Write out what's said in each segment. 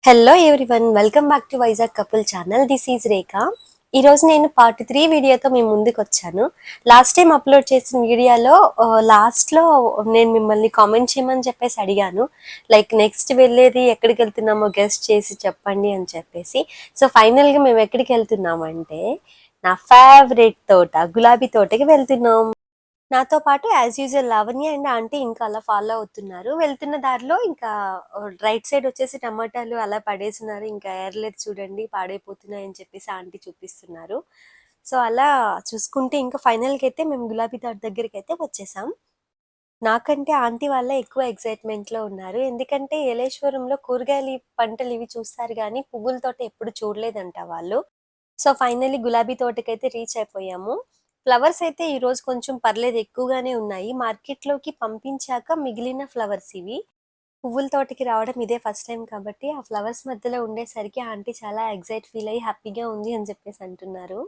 Hello everyone, welcome back to Vizag couple channel. This is Rekha. ఈరోజు నేను part 3 వీడియోతో మీ ముందుకు వచ్చాను. లాస్ట్ టైం అప్లోడ్ చేసిన వీడియోలో లాస్ట్లో నేను మిమ్మల్ని కామెంట్ చేయమని చెప్పేసి అడిగాను. లైక్ నెక్స్ట్ వెళ్ళేది ఎక్కడికి వెళ్తున్నామో గెస్ట్ చేసి చెప్పండి అని చెప్పేసి. సో ఫైనల్గా మేము ఎక్కడికి వెళ్తున్నామంటే నా ఫేవరెట్ తోట, గులాబీ తోటకి వెళ్తున్నాం. నాతో పాటు as usual Lavanya and aunty ఇంకా అలా ఫాలో అవుతున్నారు. వెళ్తున్న దారిలో ఇంకా రైట్ సైడ్ వచ్చేసి టమాటాలు అలా పడేస్తున్నారు. ఇంకా ఏర్లేదు చూడండి, పాడైపోతున్నాయి అని చెప్పేసి ఆంటీ చూపిస్తున్నారు. సో అలా చూసుకుంటే ఇంకా ఫైనల్కి అయితే మేము గులాబీ తోట దగ్గరికి అయితే వచ్చేసాం. నాకంటే ఆంటీ వాళ్ళ ఎక్కువ ఎక్సైట్మెంట్లో ఉన్నారు. ఎందుకంటే ఏలేశ్వరంలో కూరగాయలు పంటలు ఇవి చూస్తారు కానీ పువ్వుల తోట ఎప్పుడు చూడలేదంట వాళ్ళు. సో ఫైనల్లీ గులాబీ తోటకైతే రీచ్ అయిపోయాము. ఫ్లవర్స్ అయితే ఈరోజు కొంచెం పర్లేదు, ఎక్కువగానే ఉన్నాయి. మార్కెట్లోకి పంపించాక మిగిలిన ఫ్లవర్స్ ఇవి. పువ్వుల తోటకి రావడం ఇదే ఫస్ట్ టైం కాబట్టి ఆ ఫ్లవర్స్ మధ్యలో ఉండేసరికి ఆంటీ చాలా ఎక్సైట్ ఫీల్ అయ్యి హ్యాపీగా ఉంది అని చెప్పేసి అంటున్నారు.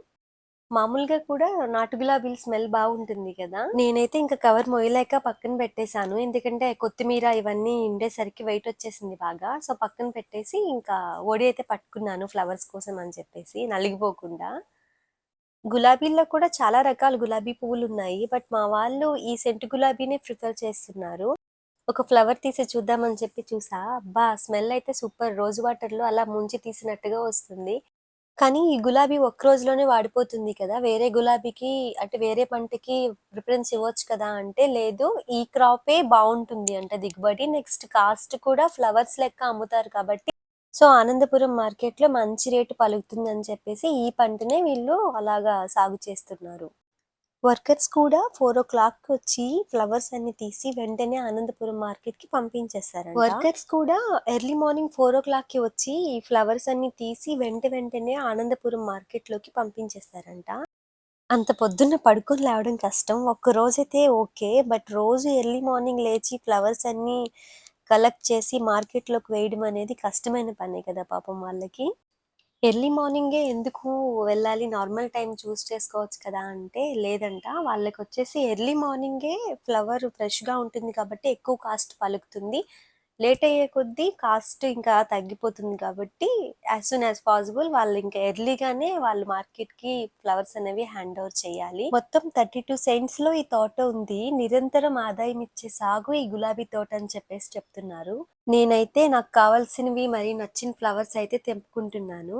మామూలుగా కూడా నాటు గులాబీల స్మెల్ బాగుంటుంది కదా. నేనైతే ఇంకా కవర్ మొయ్యలేక పక్కన పెట్టేశాను. ఎందుకంటే కొత్తిమీర ఇవన్నీ ఉండేసరికి వెయిట్ వచ్చేసింది బాగా. సో పక్కన పెట్టేసి ఇంకా ఒడి అయితే పట్టుకున్నాను ఫ్లవర్స్ కోసం అని చెప్పేసి నలిగిపోకుండా. గులాబీల్లో కూడా చాలా రకాల గులాబీ పువ్వులు ఉన్నాయి. బట్ మా వాళ్ళు ఈ సెంటు గులాబీనే ప్రిఫర్ చేస్తున్నారు. ఒక ఫ్లవర్ తీసి చూద్దామని చెప్పి చూసా. అబ్బా! స్మెల్ అయితే సూపర్. రోజ్ వాటర్‌లో అలా ముంచి తీసినట్టుగా వస్తుంది. కానీ ఈ గులాబీ ఒక్క రోజులోనే వాడిపోతుంది కదా. వేరే గులాబీకి అంటే వేరే పంటకి ప్రిఫరెన్స్ ఇవ్వచ్చు కదా అంటే, లేదు ఈ క్రాపే బావుంటుంది అంట దిగుబడి. నెక్స్ట్ కాస్ట్ కూడా ఫ్లవర్స్ లెక్క అమ్ముతారు కాబట్టి, సో ఆనందపురం మార్కెట్‌లో మంచి రేటు పలుకుతుందని చెప్పేసి ఈ పంటనే వీళ్ళు అలాగా సాగు చేస్తున్నారు. వర్కర్స్ కూడా 4:00కి వచ్చి ఫ్లవర్స్ అన్ని తీసి వెంటనే ఆనందపురం మార్కెట్‌కి పంపించేస్తారంట. వర్కర్స్ కూడా ఎర్లీ మార్నింగ్ 4:00కి వచ్చి ఈ ఫ్లవర్స్ అన్ని తీసి వెంటనే ఆనందపురం మార్కెట్‌లోకి పంపించేస్తారంట. అంత పొద్దున్న పడుకొని లేవడం కష్టం. ఒక్క రోజైతే ఓకే. బట్ రోజు ఎర్లీ మార్నింగ్ లేచి ఫ్లవర్స్ అన్నీ కలెక్ట్ చేసి మార్కెట్‌లోకి వేయడం అనేది కష్టమైన పనే కదా పాపం వాళ్ళకి. ఎర్లీ మార్నింగే ఎందుకు వెళ్ళాలి, నార్మల్ టైం చూస్ చేసుకోవచ్చు కదా అంటే లేదంట. వాళ్ళకొచ్చేసి ఎర్లీ మార్నింగే ఫ్లవర్ ఫ్రెష్‌గా ఉంటుంది కాబట్టి ఎక్కువ కాస్ట్ పలుకుతుంది. లేట్ అయ్యే కొద్దీ కాస్ట్ ఇంకా తగ్గిపోతుంది కాబట్టి యాజ్ సూన్ యాజ్ పాసిబుల్ వాళ్ళు ఇంకా ఎర్లీగానే వాళ్ళు మార్కెట్‌కి ఫ్లవర్స్ అనేవి హ్యాండ్ ఓవర్ చేయాలి. మొత్తం 32 సెంట్స్‌లో ఈ తోట ఉంది. నిరంతరం ఆదాయం ఇచ్చే సాగు ఈ గులాబీ తోట అని చెప్పేసి చెప్తున్నారు. నేనైతే నాకు కావాల్సినవి మరి నచ్చిన ఫ్లవర్స్ అయితే తెంపుకుంటున్నాను.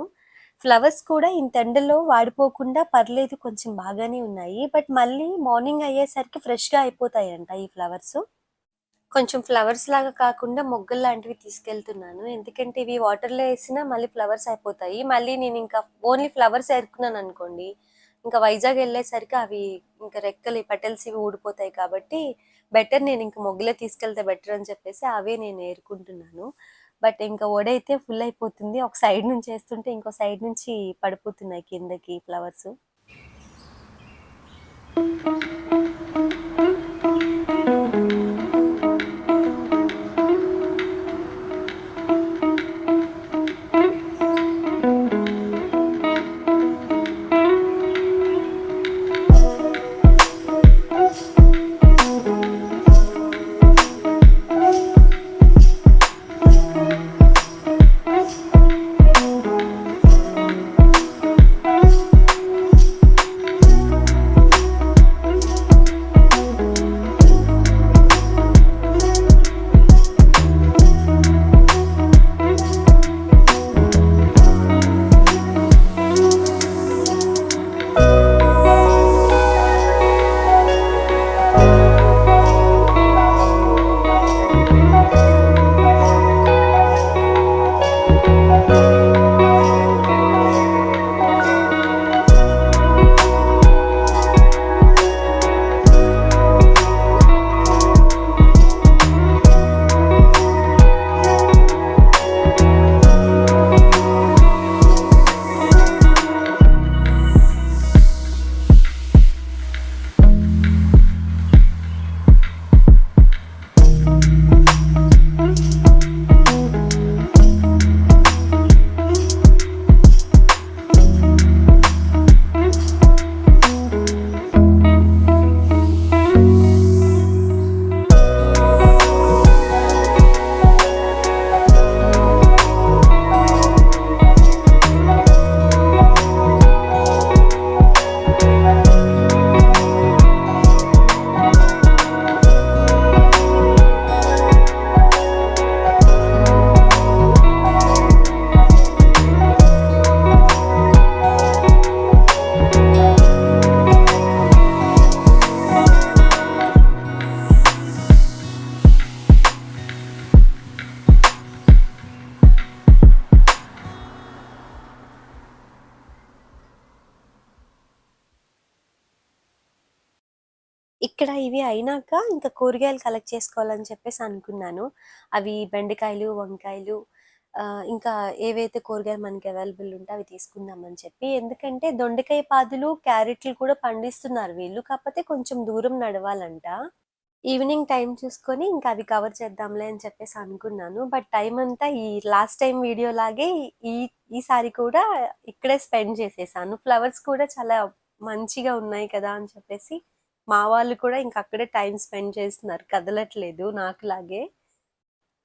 ఫ్లవర్స్ కూడా ఇంత ఎండలో వాడిపోకుండా పర్లేదు, కొంచెం బాగానే ఉన్నాయి. బట్ మళ్ళీ మార్నింగ్ అయ్యేసరికి ఫ్రెష్‌గా అయిపోతాయంట ఈ ఫ్లవర్స్. కొంచెం ఫ్లవర్స్ లాగా కాకుండా మొగ్గల్లాంటివి తీసుకెళ్తున్నాను. ఎందుకంటే ఇవి వాటర్‌లో ఏసినా మళ్ళీ ఫ్లవర్స్ అయిపోతాయి. మళ్ళీ నేనింకా ఓన్లీ ఫ్లవర్స్ ఏరుకున్నాననుకోండి, ఇంకా వైజాగ్ ఎళ్ళేసరికి అవి ఇంకా రెక్కలు పెటల్స్ ఇవి ఊడిపోతాయి కాబట్టి బెటర్ నేనింక మొగ్గలే తీసుకెళ్తే బెటర్ అని చెప్పేసి అవే నేను ఏరుకుంటున్నాను. బట్ ఇంకా ఓడైతే ఫుల్ అయిపోతుంది. ఒక సైడ్ నుంచి ఏస్తుంటే ఇంకో సైడ్ నుంచి పడిపోతున్నాయి కిందకి ఫ్లవర్స్. ఇక్కడ ఇవి అయినాక ఇంకా కూరగాయలు కలెక్ట్ చేసుకోవాలని చెప్పేసి అనుకున్నాను. అవి బెండకాయలు, వంకాయలు ఇంకా ఏవైతే కూరగాయలు మనకి అవైలబుల్ ఉంటే అవి తీసుకుందామని చెప్పి. ఎందుకంటే దొండకాయ పాదులు, క్యారెట్లు కూడా పండిస్తున్నారు వీళ్ళు. కాకపోతే కొంచెం దూరం నడవాలంట. ఈవినింగ్ టైమ్ చూసుకొని ఇంకా అవి కవర్ చేద్దాంలే అని చెప్పేసి అనుకున్నాను. బట్ టైమ్ అంతా ఈ లాస్ట్ టైమ్ వీడియో లాగే ఈ ఈసారి కూడా ఇక్కడే స్పెండ్ చేసేసాను. ఫ్లవర్స్ కూడా చాలా మంచిగా ఉన్నాయి కదా అని చెప్పేసి మా వాళ్ళు కూడా ఇంక అక్కడే టైమ్ స్పెండ్ చేస్తున్నారు. కదలట్లేదు నాకులాగే.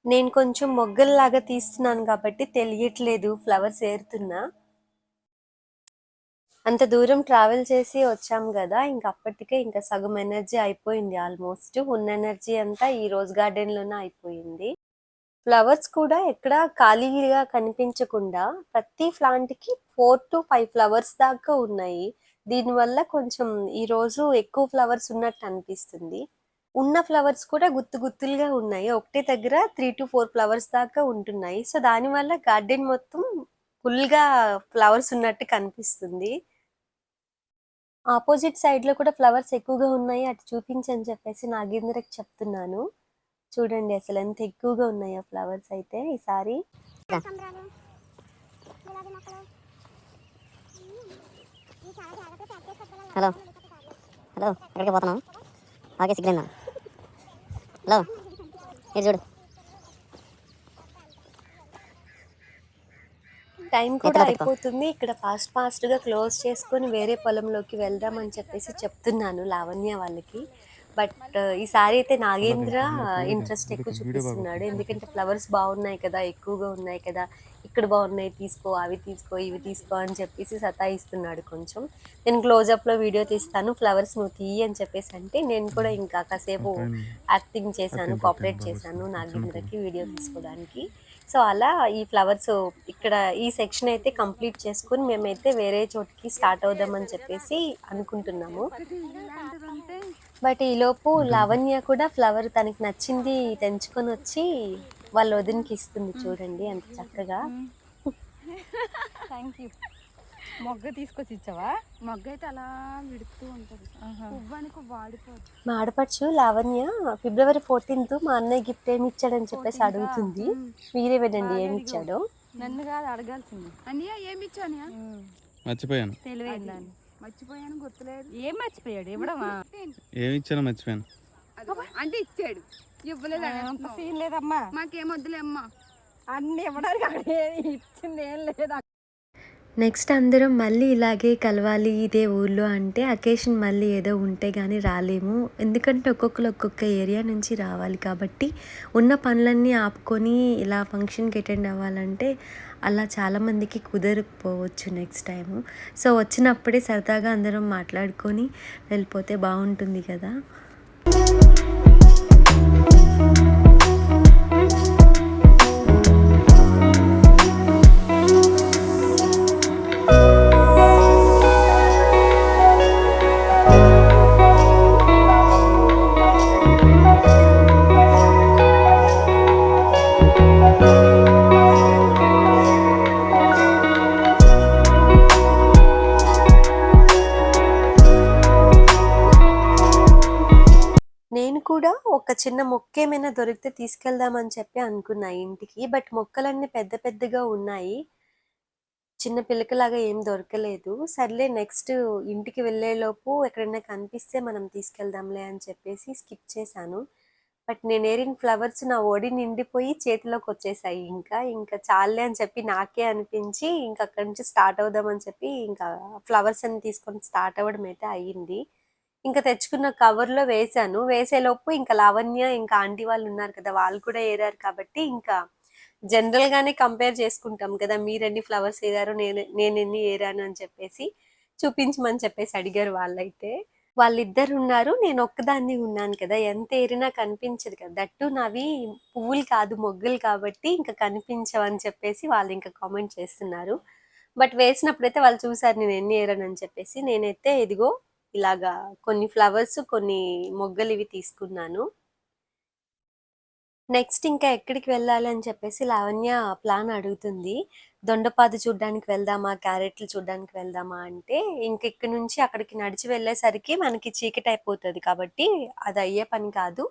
నేను కొంచెం మొగ్గల్లాగా తీస్తున్నాను కాబట్టి తెలియట్లేదు ఫ్లవర్స్ ఏరుతున్నా. అంత దూరం ట్రావెల్ చేసి వచ్చాం గదా! ఇంక అప్పటికే ఇంక సగం ఎనర్జీ అయిపోయింది ఆల్మోస్ట్. ఉన్న ఎనర్జీ అంతా ఈ రోజ్ గార్డెన్‌లోనే అయిపోయింది. ఫ్లవర్స్ కూడా ఎక్కడ ఖాళీగా కనిపించకుండా ప్రతి ప్లాంట్‌కి 4-5 ఫ్లవర్స్ దాకా ఉన్నాయి. దీనివల్ల కొంచెం ఈరోజు ఎక్కువ ఫ్లవర్స్ ఉన్నట్టు అనిపిస్తుంది. ఉన్న ఫ్లవర్స్ కూడా గుత్తు గుత్తులుగా ఉన్నాయి. ఒకటే దగ్గర 3-4 ఫ్లవర్స్ దాకా ఉంటున్నాయి. సో, దానివల్ల గార్డెన్ మొత్తం ఫుల్‌గా ఫ్లవర్స్ ఉన్నట్టు కనిపిస్తుంది. ఆపోజిట్ సైడ్‌లో కూడా ఫ్లవర్స్ ఎక్కువగా ఉన్నాయి. అటు చూపించని చెప్పేసి నాగేంద్రకి చెప్తున్నాను. చూడండి అసలెంత ఎక్కువగా ఉన్నాయో ఫ్లవర్స్ అయితే ఈసారి. హలో హలో ఎక్కడికి పోతున్నావు? ఆగే సిగ్గులేనా? హలో ఇటు చూడు. టైం కూడా అయిపోతుంది. ఇక్కడ ఫాస్ట్‌గా క్లోజ్ చేసుకొని వేరే పొలంలోకి వెళ్దామని చెప్పేసి చెప్తున్నాను లావణ్య వాళ్ళకి. బట్ ఈసారి అయితే నాగేంద్ర ఇంట్రెస్ట్ ఎక్కువ చూపిస్తున్నాడు. ఎందుకంటే ఫ్లవర్స్ బాగున్నాయి కదా! ఎక్కువగా ఉన్నాయి కదా! ఇక్కడ బాగున్నాయి తీసుకో, అవి తీసుకో, ఇవి తీసుకో అని చెప్పేసి సతాయిస్తున్నాడు కొంచెం. నేను క్లోజప్‌లో వీడియో తీస్తాను. ఫ్లవర్స్ నువ్వు తీయి అని చెప్పేసి అంటే నేను కూడా ఇంకా కాసేపు యాక్టింగ్ చేశాను. కోఆపరేట్ చేశాను నాగేంద్రకి వీడియో తీసుకోవడానికి. సో, అలా ఈ ఫ్లవర్స్ ఇక్కడ ఈ సెక్షన్ అయితే కంప్లీట్ చేసుకొని మేమైతే వేరే చోటికి స్టార్ట్ అవుదామని చెప్పేసి అనుకుంటున్నాము. బట్ ఈలోపు లావణ్య కూడా ఫ్లవర్ తనకి నచ్చింది తెంచుకొని వచ్చి వాళ్ళ వదినకి ఇస్తుంది. చూడండి ఎంత చక్కగా. Thank you. మొగ్గ తీసుకొచ్చి ఇచ్చావా? మొగ్గ అయితే అలా విడుతూ ఉంటుంది, పువ్వానికి వాడిపోదు. మా ఆడపడుచు లావణ్య ఫిబ్రవరి 14th మా అన్నయ్య గిఫ్ట్ ఏమి ఇచ్చాడని చెప్పేసి అడుగుతుంది. మీరే వినండి ఏమి ఇచ్చాడో. నన్ను కాదు అడగాల్సింది. అన్నయ్య ఏమి ఇచ్చా అన్నయ్య? మర్చిపోయాను. తెలివైందని మర్చిపోయాను, గుర్తులేదు. ఏం మర్చిపోయాడు? ఇవ్వడమా? ఏమి ఇచ్చానో మర్చిపోయాను. అంటే ఇచ్చాడు, ఇవ్వలేదు. అంత సీన్ లేదమ్మా, మాకేం వద్దులే అమ్మా. అన్ని ఇవ్వడానికి అక్కడ ఇచ్చింది ఏం లేదు. నెక్స్ట్ అందరం మళ్ళీ ఇలాగే కలవాలి ఇదే ఊర్లో అంటే అకేషన్ మళ్ళీ ఏదో ఉంటే కానీ రాలేము. ఎందుకంటే ఒక్కొక్కరు ఒక్కొక్క ఏరియా నుంచి రావాలి కాబట్టి ఉన్న పనులన్నీ ఆపుకొని ఇలా ఫంక్షన్కి అటెండ్ అవ్వాలంటే అలా చాలామందికి కుదరకపోవచ్చు నెక్స్ట్ టైము. సో వచ్చినప్పుడే సరదాగా అందరం మాట్లాడుకొని వెళ్ళిపోతే బాగుంటుంది కదా. నేను కూడా ఒక చిన్న మొక్క ఏమైనా దొరికితే తీసుకెళ్దామని చెప్పి అనుకున్నా ఇంటికి. బట్ మొక్కలన్నీ పెద్ద పెద్దగా ఉన్నాయి. చిన్న పిలకలాగా ఏం దొరకలేదు. సర్లే నెక్స్ట్ ఇంటికి వెళ్ళేలోపు ఎక్కడైనా కనిపిస్తే మనం తీసుకెళ్దాంలే అని చెప్పేసి స్కిప్ చేశాను. బట్ నేను ఏరిన ఫ్లవర్స్ నా ఒడి నిండిపోయి చేతిలోకి వచ్చేసాయి. ఇంకా చాలులే అని చెప్పి నాకే అనిపించి ఇంక అక్కడి నుంచి స్టార్ట్ అవుదామని చెప్పి ఇంకా ఫ్లవర్స్ అన్ని తీసుకొని స్టార్ట్ అవ్వడం అయితే అయ్యింది. ఇంకా తెచ్చుకున్న కవర్‌లో వేశాను. వేసేలోపు ఇంకా లావణ్య, ఇంకా ఆంటీ వాళ్ళు ఉన్నారు కదా! వాళ్ళు కూడా ఏరారు కాబట్టి ఇంకా జనరల్‌గానే కంపేర్ చేసుకుంటాం కదా! మీరెన్ని ఫ్లవర్స్ ఏరారు, నేనెన్ని ఏరాను అని చెప్పేసి చూపించమని చెప్పేసి అడిగారు వాళ్ళైతే. వాళ్ళిద్దరున్నారు. నేనొక్కదాన్ని ఉన్నాను కదా! ఎంత ఏరినా కనిపించదు కదా! దట్ టూ నావి పువ్వులు కాదు మొగ్గలు కాబట్టి ఇంక కనిపించవని చెప్పేసి వాళ్ళింక కామెంట్ చేస్తున్నారు. బట్ వేసినప్పుడైతే వాళ్ళు చూసారు నేనెన్ని ఏరానని చెప్పేసి. నేనైతే ఇదిగో ఇలాగా కొన్ని ఫ్లవర్స్, కొన్ని మొగ్గలివి తీసుకున్నాను. నెక్స్ట్ ఇంకా ఎక్కడికి వెళ్ళాలి అని చెప్పేసి లావణ్య ప్లాన్ అడుగుతుంది. దొండపాదు చూడ్డానికి వెళ్దామా, క్యారెట్లు చూడ్డానికి వెళ్దామా అంటే ఇంక ఇక్కడి నుంచి అక్కడికి నడిచి వెళ్ళేసరికి మనకి చీకటి అయిపోతుంది కాబట్టి అది అయ్యే పని కాదు.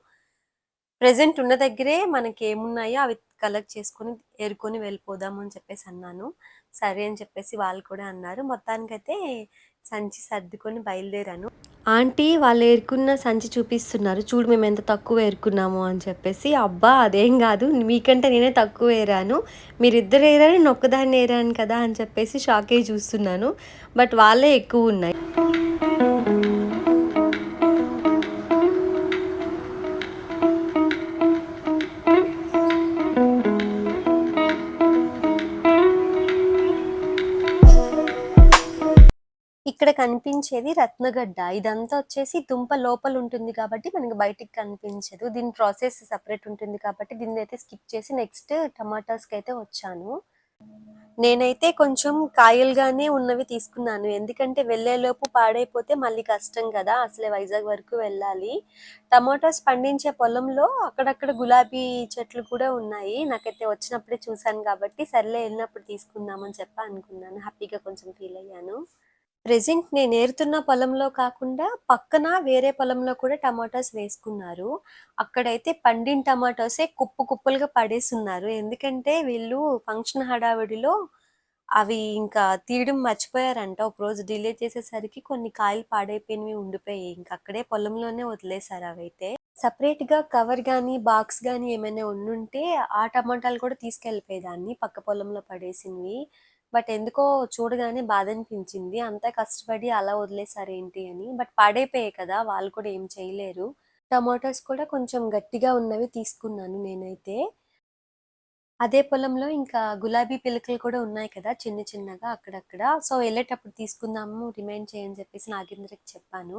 ప్రెజెంట్ ఉన్న దగ్గరే మనకి ఏమున్నాయో అవి కలెక్ట్ చేసుకొని ఏరుకొని వెళ్ళిపోదాము అని చెప్పేసి అన్నాను. సరే అని చెప్పేసి వాళ్ళు కూడా అన్నారు. మొత్తానికైతే సంచి సర్దుకొని బయలుదేరాను. ఆంటీ వాళ్ళు ఏరుకున్న సంచి చూపిస్తున్నారు. చూడు మేము ఎంత తక్కువ ఏరుకున్నాము అని చెప్పేసి. అబ్బా అదేం కాదు, మీకంటే నేనే తక్కువ ఏరాను, మీరిద్దరు ఏరారు నేను ఒక్కదాన్ని ఏరాను కదా అని చెప్పేసి షాక్ అయ్యి చూస్తున్నాను. బట్ వాళ్ళే ఎక్కువ ఉన్నాయి. ఇక్కడ కనిపించేది రత్నగడ్డ. ఇదంతా వచ్చేసి దుంప లోపల ఉంటుంది కాబట్టి మనకి బయటికి కనిపించదు. దీని ప్రాసెస్ సెపరేట్ ఉంటుంది కాబట్టి దీన్ని అయితే స్కిప్ చేసి నెక్స్ట్ టమాటాస్కి అయితే వచ్చాను. నేనైతే కొంచెం కాయలుగానే ఉన్నవి తీసుకున్నాను. ఎందుకంటే వెళ్ళేలోపు పాడైపోతే మళ్ళీ కష్టం కదా, అసలే వైజాగ్ వరకు వెళ్ళాలి. టమాటాస్ పండించే పొలంలో అక్కడక్కడ గులాబీ చెట్లు కూడా ఉన్నాయి. నాకైతే వచ్చినప్పుడే చూశాను కాబట్టి సర్లే వెళ్ళినప్పుడు తీసుకుందామని చెప్పి అనుకున్నాను. హ్యాపీగా కొంచెం ఫీల్ అయ్యాను. ప్రెజెంట్ నేను ఏరుతున్న పొలంలో కాకుండా పక్కన వేరే పొలంలో కూడా టమాటాస్ వేసుకున్నారు. అక్కడైతే పండిన టమాటాసే కుప్పు కుప్పలుగా పడేసున్నారు. ఎందుకంటే వీళ్ళు ఫంక్షన్ హడావిడిలో అవి ఇంకా తీయడం మర్చిపోయారంట. ఒకరోజు డిలే చేసేసరికి కొన్ని కాయలు పాడైపోయినవి ఉండిపోయాయి. ఇంక అక్కడే పొలంలోనే వదిలేశారు అవైతే. సపరేట్‌గా కవర్ గానీ, బాక్స్ గానీ ఏమైనా ఉండుంటే ఆ టమాటాలు కూడా తీసుకెళ్ళిపోయేదాన్ని పక్క పొలంలో పడేసినవి. బట్ ఎందుకో చూడగానే బాధనిపించింది. అంతా కష్టపడి అలా వదిలేసారేంటి అని. బట్ పాడైపోయాయి కదా, వాళ్ళు కూడా ఏం చేయలేరు. టమాటాస్ కూడా కొంచెం గట్టిగా ఉన్నవి తీసుకున్నాను నేనైతే. అదే పొలంలో ఇంకా గులాబీ పిలకలు కూడా ఉన్నాయి కదా చిన్న చిన్నగా అక్కడక్కడ. సో వెళ్ళేటప్పుడు తీసుకుందాము, రిమైండ్ చేయని చెప్పేసి నాగేంద్రకి చెప్పాను.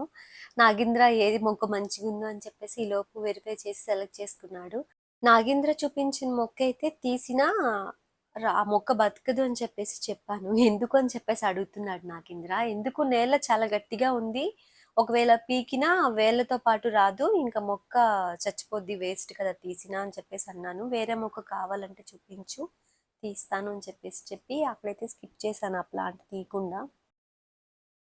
నాగేంద్ర ఏది మొక్క మంచిగుందో అని చెప్పేసి ఈలోపు వెరిఫై చేసి సెలెక్ట్ చేసుకున్నాడు. నాగేంద్ర చూపించిన మొక్క అయితే తీసినా ఆ మొక్క బతకదు అని చెప్పేసి చెప్పాను. ఎందుకు అని చెప్పేసి అడుగుతున్నాడు నాగేంద్ర. ఎందుకు, నేల చాలా గట్టిగా ఉంది, ఒకవేళ పీకినా వేళ్ళతో పాటు రాదు, ఇంకా మొక్క చచ్చిపోద్ది, వేస్ట్ కదా తీసినా అని చెప్పేసి అన్నాను. వేరే మొక్క కావాలంటే చూపించు, తీస్తాను అని చెప్పేసి చెప్పి అక్కడైతే స్కిప్ చేశాను ఆ ప్లాంట్ తీయకుండా.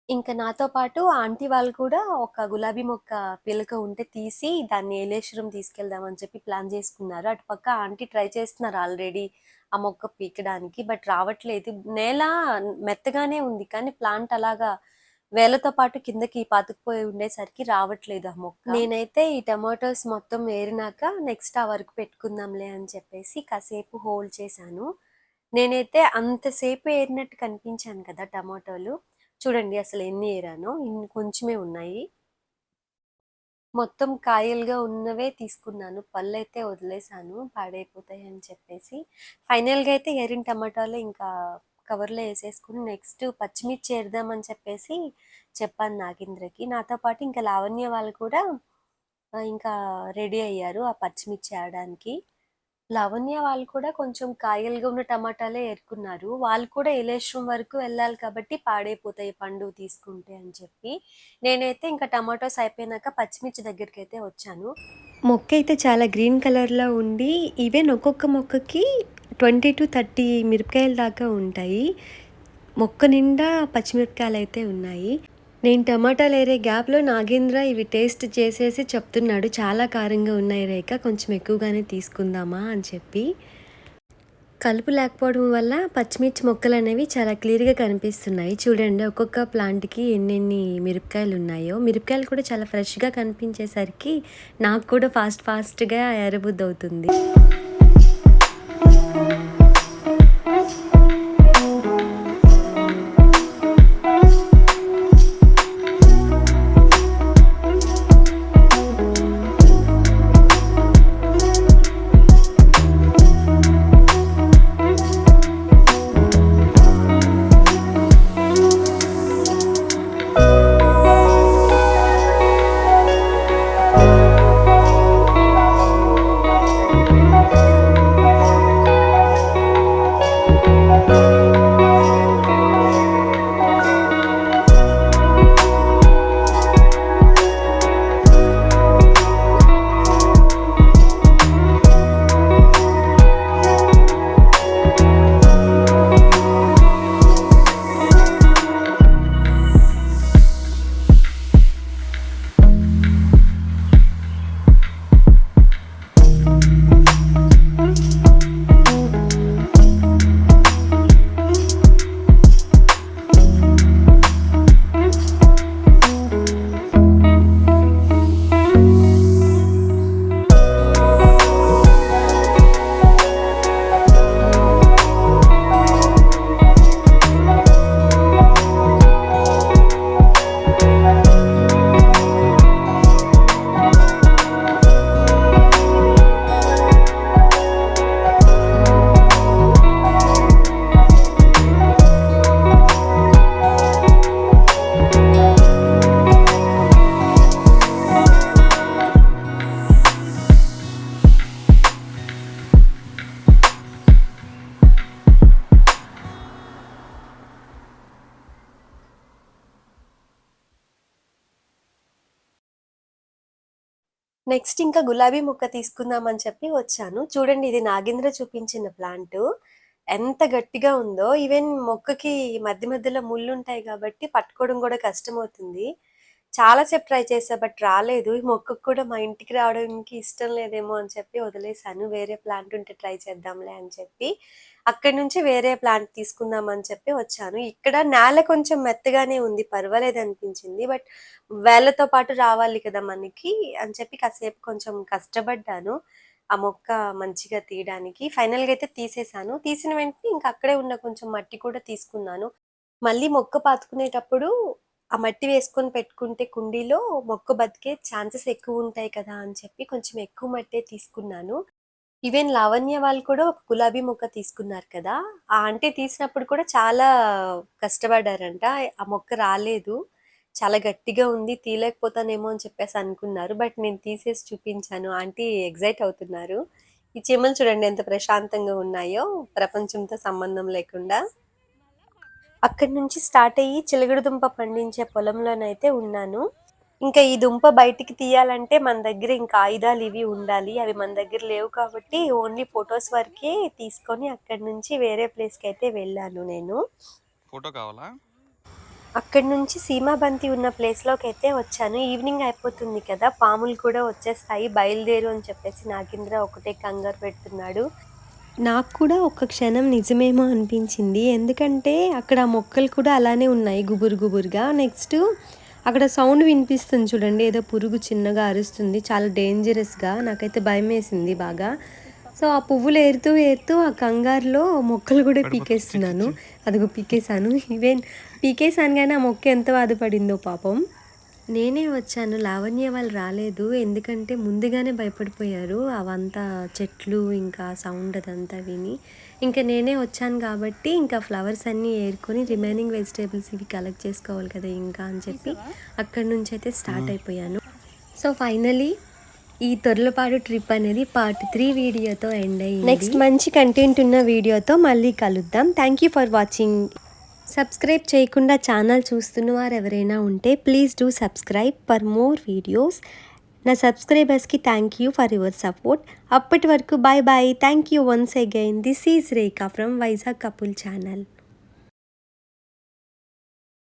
ఇంకా నాతో పాటు ఆంటీ వాళ్ళు కూడా ఒక గులాబీ మొక్క పిలక ఉంటే తీసి దాన్ని ఏలేశ్వరం తీసుకెళ్దామని చెప్పి ప్లాన్ చేసుకున్నారు. అటుపక్క ఆంటీ ట్రై చేస్తున్నారు ఆల్రెడీ ఆ మొక్క పీకడానికి. బట్ రావట్లేదు. నేల మెత్తగానే ఉంది కానీ ప్లాంట్ అలాగా వేలతో పాటు కిందకి పాతుకుపోయి ఉండేసరికి రావట్లేదు ఆ మొక్క. నేనైతే ఈ టమాటోస్ మొత్తం ఏరినాక నెక్స్ట్ ఆ వర్క్ పెట్టుకుందాంలే అని చెప్పేసి కాసేపు హోల్డ్ చేశాను. నేనైతే అంతసేపు ఏరినట్టు కనిపించాను కదా టమాటోలు. చూడండి అసలు ఎన్ని ఏరానో, ఇన్ని కొంచెమే ఉన్నాయి. మొత్తం కాయలుగా ఉన్నవే తీసుకున్నాను. పళ్ళైతే వదిలేసాను పాడైపోతాయి అని చెప్పేసి. ఫైనల్‌గా అయితే ఏరిన టమాటాలు ఇంకా కవర్‌లో ఏసేసుకొని నెక్స్ట్ పచ్చిమిర్చి ఏరుదామని చెప్పేసి చెప్పాను నాగేంద్రకి. నాతో పాటు ఇంకా లావణ్య వాళ్ళు కూడా ఇంకా రెడీ అయ్యారు ఆ పచ్చిమిర్చి ఏరడానికి. లావణ్య వాళ్ళు కూడా కొంచెం కాయలుగా ఉన్న టమాటాలే ఏరుకున్నారు. వాళ్ళు కూడా ఏలేశ్వరం వరకు వెళ్ళాలి కాబట్టి పాడైపోతాయి పండు తీసుకుంటే అని చెప్పి. నేనైతే ఇంకా టమాటోస్ అయిపోయినాక పచ్చిమిర్చి దగ్గరికైతే వచ్చాను. మొక్క అయితే చాలా గ్రీన్ కలర్‌లో ఉండి ఈవెన్ ఒక్కొక్క మొక్కకి 20-30 మిరపకాయల దాకా ఉంటాయి. మొక్క నిండా పచ్చిమిరపకాయలైతే ఉన్నాయి. నేను టమాటాలు ఏరే గ్యాప్‌లో నాగేంద్ర ఇవి టేస్ట్ చేసేసి చెప్తున్నాడు. చాలా కారంగా ఉన్నాయి రేఖ, కొంచెం ఎక్కువగానే తీసుకుందామా అని చెప్పి. కలుపు లేకపోవడం వల్ల పచ్చిమిర్చి మొక్కలు అనేవి చాలా క్లియర్‌గా కనిపిస్తున్నాయి. చూడండి ఒక్కొక్క ప్లాంట్‌కి ఎన్నెన్ని మిరపకాయలు ఉన్నాయో. మిరపకాయలు కూడా చాలా ఫ్రెష్‌గా కనిపించేసరికి నాకు కూడా ఫాస్ట్‌గా ఏరబుద్ధి అవుతుంది. నెక్స్ట్ ఇంకా గులాబీ మొక్క తీసుకుందామని చెప్పి వచ్చాను. చూడండి ఇది నాగేంద్ర చూపించిన ప్లాంటు. ఎంత గట్టిగా ఉందో. ఈవెన్ మొక్కకి మధ్య మధ్యలో ముళ్ళుంటాయి కాబట్టి పట్టుకోవడం గూడా కష్టమవుతుంది. చాలా సేపు ట్రై చేశా బట్ రాలేదు. ఈ మొక్కకు కూడా మా ఇంటికి రావడానికి ఇష్టం లేదేమో అని చెప్పి వదిలేసాను. వేరే ప్లాంట్ ఉంటే ట్రై చేద్దాంలే అని చెప్పి. అక్కడి నుంచి వేరే ప్లాంట్ తీసుకుందామని చెప్పి వచ్చాను. ఇక్కడ నేల కొంచెం మెత్తగానే ఉంది. పర్వాలేదనిపించింది. బట్ వేళ్ళతో పాటు రావాలి కదా మనకి అని చెప్పి కాసేపు కొంచెం కష్టపడ్డాను. ఆ మొక్క మంచిగా తీయడానికి. ఫైనల్‌గా అయితే తీసేసాను. తీసిన వెంటనే ఇంక అక్కడే ఉన్న కొంచెం మట్టి కూడా తీసుకున్నాను. మళ్ళీ మొక్క పాతుకునేటప్పుడు ఆ మట్టి వేసుకొని పెట్టుకుంటే కుండీలో మొక్క బతికే ఛాన్సెస్ ఎక్కువుంటాయి కదా అని చెప్పి కొంచెం ఎక్కువ మట్టే తీసుకున్నాను. ఈవెన్ లావణ్య వాళ్ళు కూడా ఒక గులాబీ మొక్క తీసుకున్నారు కదా! ఆ ఆంటీ తీసినప్పుడు కూడా చాలా కష్టపడ్డారంట. ఆ మొక్క రాలేదు. చాలా గట్టిగా ఉంది. తీయలేకపోతానేమో అని చెప్పేసి అనుకున్నారు. బట్ నేను తీసేసి చూపించాను. ఆంటీ ఎక్సైట్ అవుతున్నారు. ఈ చీమలు చూడండి ఎంత ప్రశాంతంగా ఉన్నాయో ప్రపంచంతో సంబంధం లేకుండా. అక్కడి నుంచి స్టార్ట్ అయ్యి చిలకడ దుంప పండించే పొలంలోనైతే ఉన్నాను. ఇంకా ఈ దుంప బయటికి తీయాలంటే మన దగ్గర ఇంకా ఆయుధాలు ఇవి ఉండాలి. అవి మన దగ్గర లేవు కాబట్టి ఓన్లీ ఫోటోస్ వరకే తీసుకొని అక్కడి నుంచి వేరే ప్లేస్‌కి అయితే వెళ్ళాను నేను. ఫోటో కావాలా? అక్కడి నుంచి సీమాబంతి ఉన్న ప్లేస్‌లోకైతే వచ్చాను. ఈవినింగ్ అయిపోతుంది కదా! పాములు కూడా వచ్చేస్తాయి. బయలుదేరు అని చెప్పేసి నాగేంద్ర ఒకటే కంగారు పెడుతున్నాడు. నాకు కూడా ఒక్క క్షణం నిజమేమో అనిపించింది. ఎందుకంటే అక్కడ మొక్కలు కూడా అలానే ఉన్నాయి గుబురు గుబురుగా. నెక్స్ట్ అక్కడ సౌండ్ వినిపిస్తుంది చూడండి. ఏదో పురుగు చిన్నగా అరుస్తుంది. చాలా డేంజరస్‌గా. నాకైతే భయమేసింది బాగా. సో ఆ పువ్వులు ఏరుతూ ఏరుతూ ఆ కంగారులో మొక్కలు కూడా పీకేస్తున్నాను. అదిగో పీకేసాను. ఈవెన్ పీకేసాను గానీ ఆ మొక్క ఎంత బాధపడిందో పాపం. నేనే వచ్చాను. లావణ్య వాళ్ళు రాలేదు. ఎందుకంటే ముందుగానే భయపడిపోయారు. అవంతా చెట్లు ఇంకా సౌండ్ అదంతా విని. ఇంకా నేనే వచ్చాను కాబట్టి ఇంకా ఫ్లవర్స్ అన్నీ ఏరుకొని రిమైనింగ్ వెజిటేబుల్స్ ఇవి కలెక్ట్ చేసుకోవాలి కదా ఇంకా అని చెప్పి అక్కడి నుంచి అయితే స్టార్ట్ అయిపోయాను. సో ఫైనలీ ఈ తొర్లపాడు ట్రిప్ అనేది పార్ట్ 3 వీడియోతో ఎండ్ అయ్యింది. నెక్స్ట్ మంచి కంటెంట్ ఉన్న వీడియోతో మళ్ళీ కలుద్దాం. Thank you for watching. Subscribe చేయకుండా ఛానల్ చూస్తున్న వారు ఎవరైనా ఉంటే please do subscribe for more videos. నా సబ్స్క్రైబర్స్కి thank you for your support. అప్పటి వరకు bye bye. Thank you once again. This is Rekha from Vizag couple channel.